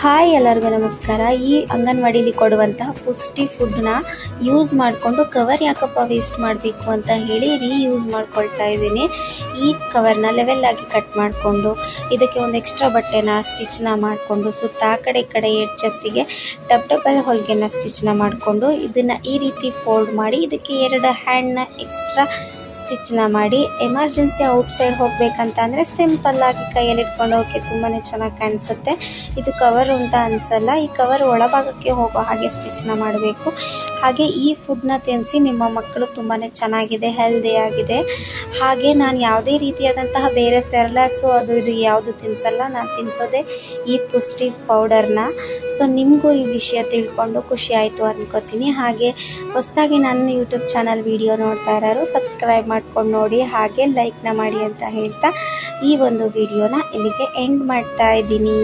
Hi ಎಲ್ಲರಿಗೂ ನಮಸ್ಕಾರ. ಈ ಅಂಗನವಾಡಿಲಿ ಕೊಡುವಂತಹ ಪುಷ್ಟಿ ಫುಡ್ನ ಯೂಸ್ ಮಾಡಿಕೊಂಡು ಕವರ್ ಯಾಕಪ್ಪ ವೇಸ್ಟ್ ಮಾಡಬೇಕು ಅಂತ ಹೇಳಿ ರೀಯೂಸ್ ಮಾಡ್ಕೊಳ್ತಾ ಇದ್ದೀನಿ. ಈ ಕವರ್ನ ಲೆವೆಲ್ ಆಗಿ ಕಟ್ ಮಾಡಿಕೊಂಡು ಇದಕ್ಕೆ ಒಂದು ಎಕ್ಸ್ಟ್ರಾ ಬಟ್ಟೆನ ಸ್ಟಿಚ್ನ ಮಾಡಿಕೊಂಡು ಸುತ್ತ ಆ ಕಡೆ ಈ ಕಡೆ ಎಡ್ಜಸ್ಸಿಗೆ ಡಬಲ್ ಹೊಲಿಗೆನ ಸ್ಟಿಚ್ನ ಮಾಡಿಕೊಂಡು ಇದನ್ನು ಈ ರೀತಿ ಫೋಲ್ಡ್ ಮಾಡಿ ಇದಕ್ಕೆ 2 ಹ್ಯಾಂಡ್ನ ಎಕ್ಸ್ಟ್ರಾ ಸ್ಟಿಚ್ನ ಮಾಡಿ ಎಮರ್ಜೆನ್ಸಿ ಔಟ್ಸೈಡ್ ಹೋಗ್ಬೇಕಂತ ಅಂದರೆ ಸಿಂಪಲ್ ಆಗಿ ಕೈಯಲ್ಲಿ ಇಟ್ಕೊಂಡು ಹೋಗೋಕ್ಕೆ ತುಂಬಾ ಚೆನ್ನಾಗಿ ಕಾಣಿಸುತ್ತೆ. ಇದು ಕವರ್ ಅಂತ ಅನಿಸಲ್ಲ. ಈ ಕವರ್ ಒಳಭಾಗಕ್ಕೆ ಹೋಗೋ ಹಾಗೆ ಸ್ಟಿಚ್ನ ಮಾಡಬೇಕು. ಹಾಗೆ ಈ ಫುಡ್ನ ತಿನ್ನಿಸಿ ನಿಮ್ಮ ಮಕ್ಕಳು ತುಂಬಾ ಚೆನ್ನಾಗಿದೆ, ಹೆಲ್ದಿ ಆಗಿದೆ. ಹಾಗೆ ನಾನು ಯಾವುದೇ ರೀತಿಯಾದಂತಹ ಬೇರೆ ಸೆರ್ಲಾಕ್ಸು ಅದು ಇದು ಯಾವುದು ತಿನ್ನಿಸಲ್ಲ. ನಾನು ತಿನ್ನಿಸೋದೇ ಈ ಪುಷ್ಟಿ ಪೌಡರ್ನ. ಸೊ ನಿಮಗೂ ಈ ವಿಷಯ ತಿಳ್ಕೊಂಡು ಖುಷಿ ಆಯಿತು ಅನ್ಕೋತೀನಿ. ಹಾಗೆ ಹೊಸದಾಗಿ ನನ್ನ ಯೂಟ್ಯೂಬ್ ಚಾನಲ್ ವಿಡಿಯೋ ನೋಡ್ತಾ ಇರೋರು ಸಬ್ಸ್ಕ್ರೈಬ್ ಮಾಡ್ಕೊಂಡು ನೋಡಿ, ಹಾಗೆ ಲೈಕ್ನ ಮಾಡಿ ಅಂತ ಹೇಳ್ತಾ ಈ ಒಂದು ವಿಡಿಯೋನ ಇಲ್ಲಿಗೆ ಎಂಡ್ ಮಾಡ್ತಾ ಇದ್ದೀನಿ.